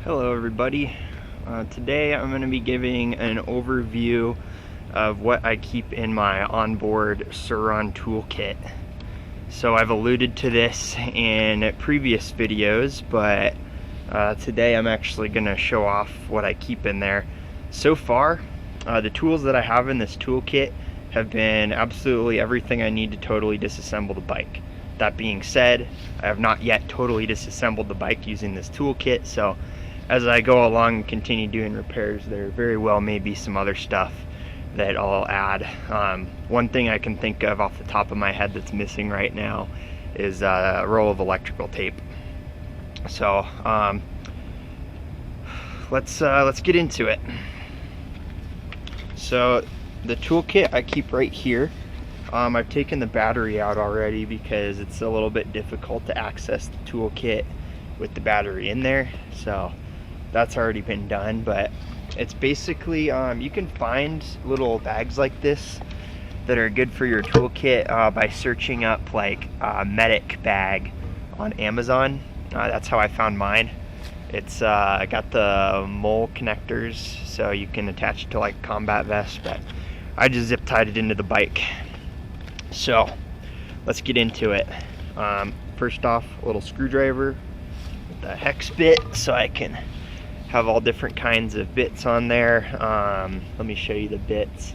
Hello everybody. Today I'm going to be giving an overview of what I keep in my onboard Sur-Ron toolkit. So I've alluded to this in previous videos, but today I'm actually going to show off what I keep in there. So far, the tools that I have in this toolkit have been absolutely everything I need to totally disassemble the bike. That being said, I have not yet totally disassembled the bike using this toolkit, so as I go along and continue doing repairs, there very well may be some other stuff that I'll add. One thing I can think of off the top of my head that's missing right now is a roll of electrical tape. So let's get into it. So the toolkit I keep right here. I've taken the battery out already because it's a little bit difficult to access the toolkit with the battery in there. So that's already been done, but it's basically you can find little bags like this that are good for your toolkit by searching up like medic bag on Amazon. That's how I found mine. It's got the mole connectors so you can attach it to like combat vest, but I just zip tied it into the bike. So let's get into it. First off, a little screwdriver with the hex bit so I can have all different kinds of bits on there. Let me show you the bits.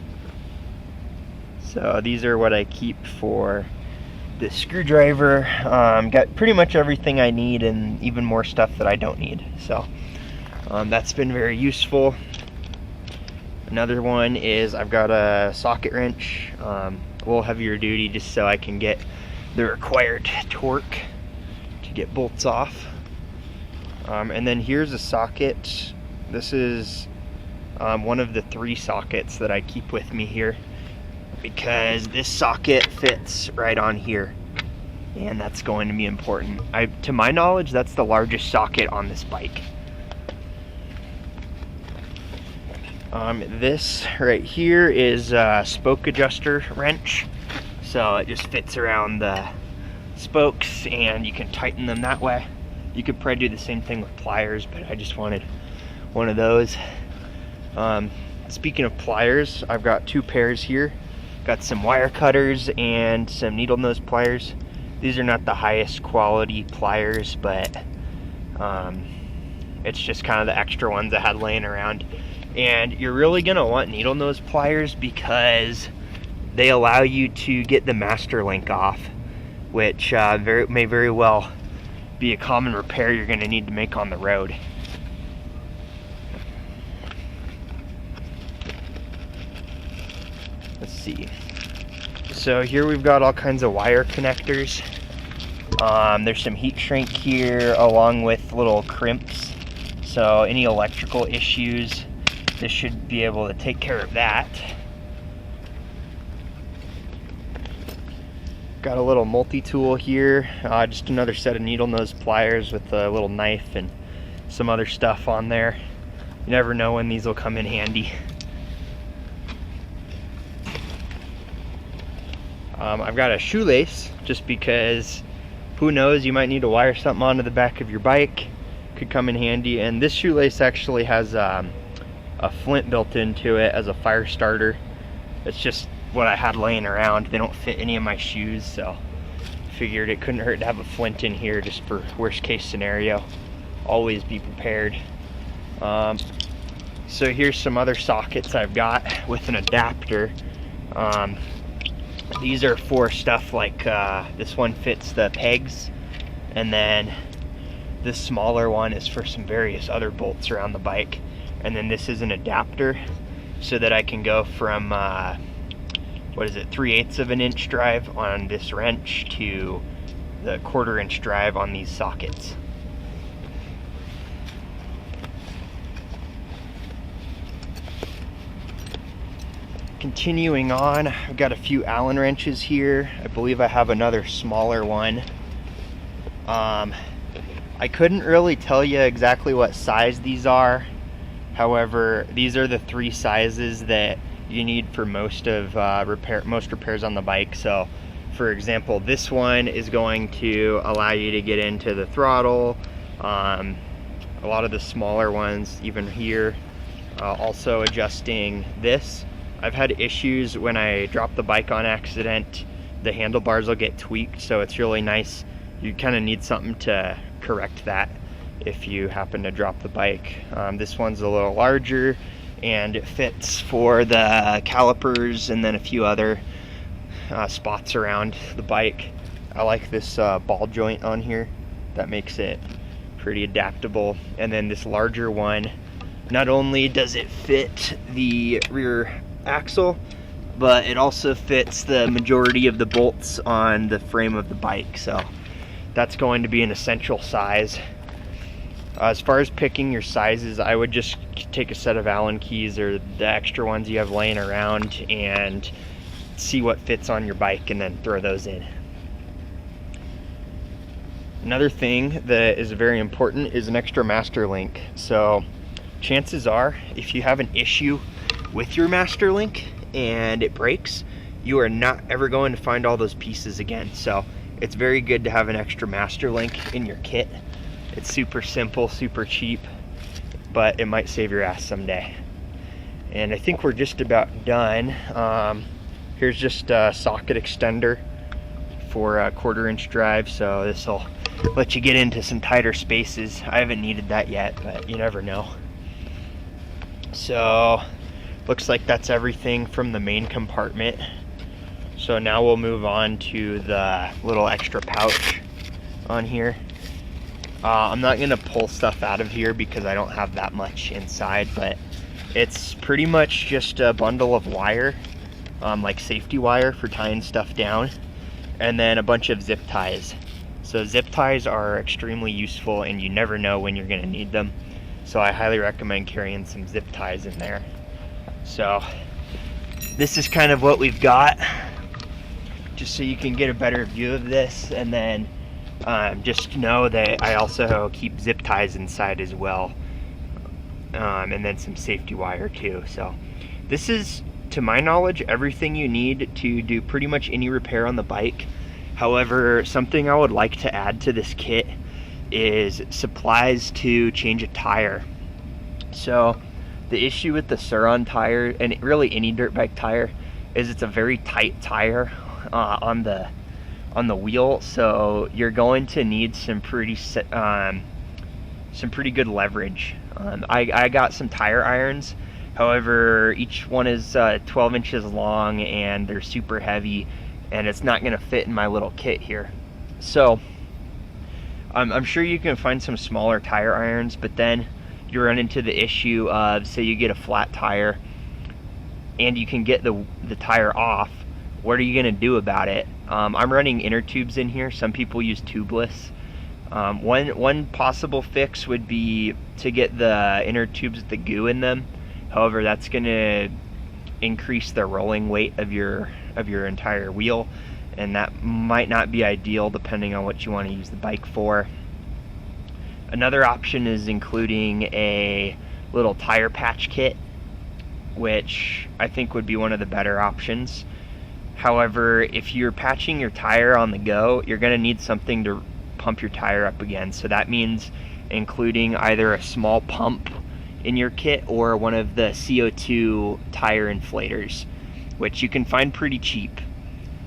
So these are what I keep for the screwdriver. Got pretty much everything I need and even more stuff that I don't need. So that's been very useful. Another one is I've got a socket wrench, a little heavier duty just so I can get the required torque to get bolts off. And then here's a socket. This is one of the 3 sockets that I keep with me here because this socket fits right on here, and that's going to be important. To my knowledge, that's the largest socket on this bike. This right here is a spoke adjuster wrench, so it just fits around the spokes and you can tighten them that way. You could probably do the same thing with pliers, but I just wanted one of those. Speaking of pliers, I've got 2 pairs here. Got some wire cutters and some needle nose pliers. These are not the highest quality pliers, but it's just kind of the extra ones I had laying around. And you're really gonna want needle nose pliers because they allow you to get the master link off, which may very well be a common repair you're going to need to make on the road. Let's see. So here we've got all kinds of wire connectors. There's some heat shrink here along with little crimps. So any electrical issues, this should be able to take care of that. Got a little multi-tool here, just another set of needle nose pliers with a little knife and some other stuff on there. You never know when these will come in handy. I've got a shoelace just because who knows, you might need to wire something onto the back of your bike. Could come in handy. And this shoelace actually has a flint built into it as a fire starter. It's just what I had laying around. They don't fit any of my shoes, so figured it couldn't hurt to have a flint in here just for worst case scenario. Always be prepared. So here's some other sockets I've got with an adapter. These are for stuff like this one fits the pegs, and then this smaller one is for some various other bolts around the bike, and then this is an adapter so that I can go from 3/8 of an inch drive on this wrench to the 1/4 inch drive on these sockets. Continuing on, I've got a few Allen wrenches here. I believe I have another smaller one. I couldn't really tell you exactly what size these are. However, these are the 3 sizes that you need for most repairs on the bike. So for example, this one is going to allow you to get into the throttle, a lot of the smaller ones, even here. Also adjusting this. I've had issues when I drop the bike on accident, the handlebars will get tweaked, so it's really nice. You kind of need something to correct that if you happen to drop the bike. This one's a little larger and it fits for the calipers and then a few other spots around the bike. I like this ball joint on here. That makes it pretty adaptable. And then this larger one, not only does it fit the rear axle, but it also fits the majority of the bolts on the frame of the bike. So that's going to be an essential size. As far as picking your sizes, I would just take a set of Allen keys or the extra ones you have laying around and see what fits on your bike and then throw those in. Another thing that is very important is an extra master link. So chances are, if you have an issue with your master link and it breaks, you are not ever going to find all those pieces again. So it's very good to have an extra master link in your kit. It's super simple, super cheap, but it might save your ass someday. And I think we're just about done. Here's just a socket extender for a 1/4-inch drive, so this will let you get into some tighter spaces. I haven't needed that yet, but you never know. So looks like that's everything from the main compartment. So now we'll move on to the little extra pouch on here. I'm not gonna pull stuff out of here because I don't have that much inside, but it's pretty much just a bundle of wire, like safety wire for tying stuff down, and then a bunch of zip ties. So zip ties are extremely useful and you never know when you're gonna need them. So I highly recommend carrying some zip ties in there. So this is kind of what we've got, just so you can get a better view of this. And then just know that I also keep zip ties inside as well, and then some safety wire too. So this is, to my knowledge, everything you need to do pretty much any repair on the bike. However, something I would like to add to this kit is supplies to change a tire. So the issue with the Sur-Ron tire, and really any dirt bike tire, is it's a very tight tire on the wheel, so you're going to need some pretty good leverage. I got some tire irons, however each one is 12 inches long and they're super heavy, and it's not going to fit in my little kit here. So I'm sure you can find some smaller tire irons, but then you run into the issue of, say you get a flat tire and you can get the tire off. What are you going to do about it? I'm running inner tubes in here. Some people use tubeless. One possible fix would be to get the inner tubes with the goo in them. However, that's going to increase the rolling weight of your entire wheel, and that might not be ideal depending on what you want to use the bike for. Another option is including a little tire patch kit, which I think would be one of the better options. However, if you're patching your tire on the go, you're going to need something to pump your tire up again. So that means including either a small pump in your kit or one of the CO2 tire inflators, which you can find pretty cheap.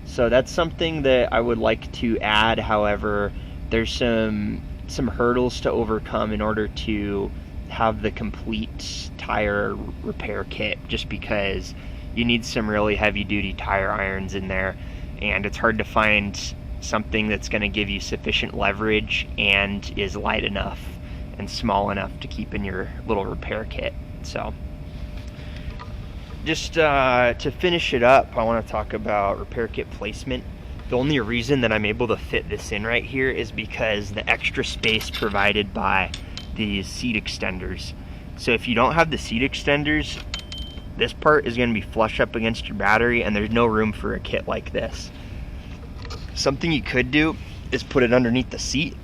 So that's something that I would like to add. However, there's some hurdles to overcome in order to have the complete tire repair kit, just because you need some really heavy duty tire irons in there, and it's hard to find something that's going to give you sufficient leverage and is light enough and small enough to keep in your little repair kit. So just to finish it up, I want to talk about repair kit placement. The only reason that I'm able to fit this in right here is because the extra space provided by these seat extenders. So if you don't have the seat extenders, this part is going to be flush up against your battery, and there's no room for a kit like this. Something you could do is put it underneath the seat.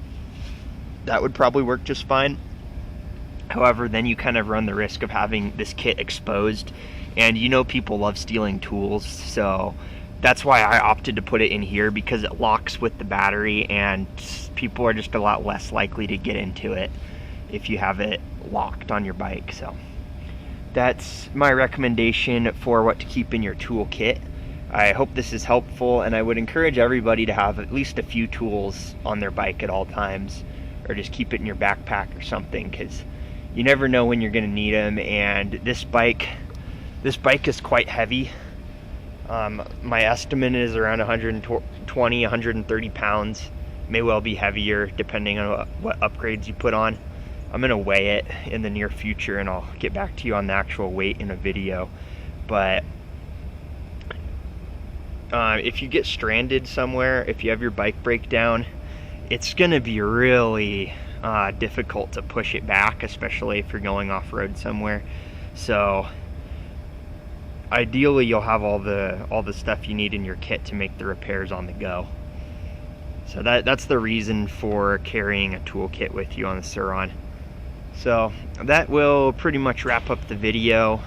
That would probably work just fine. However, then you kind of run the risk of having this kit exposed, and you know people love stealing tools, so that's why I opted to put it in here, because it locks with the battery and people are just a lot less likely to get into it if you have it locked on your bike. So that's my recommendation for what to keep in your toolkit. I hope this is helpful, and I would encourage everybody to have at least a few tools on their bike at all times, or just keep it in your backpack or something, because you never know when you're going to need them. And this bike is quite heavy. My estimate is around 120, 130 pounds. May well be heavier depending on what upgrades you put on. I'm going to weigh it in the near future, and I'll get back to you on the actual weight in a video. But if you get stranded somewhere, if you have your bike break down, it's going to be really difficult to push it back, especially if you're going off-road somewhere. So ideally you'll have all the stuff you need in your kit to make the repairs on the go. So that's the reason for carrying a toolkit with you on the Sur-Ron. So that will pretty much wrap up the video.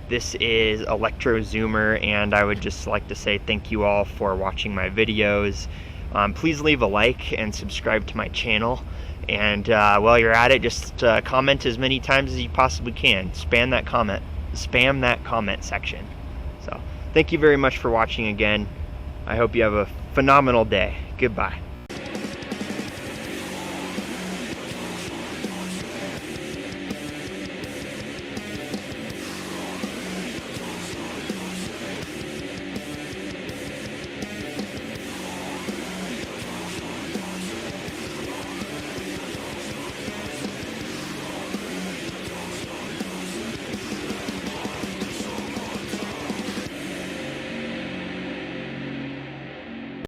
This is Electro Zoomer, and I would just like to say thank you all for watching my videos. Please leave a like and subscribe to my channel. And while you're at it, just comment as many times as you possibly can. Spam that comment section. So thank you very much for watching again. I hope you have a phenomenal day. Goodbye.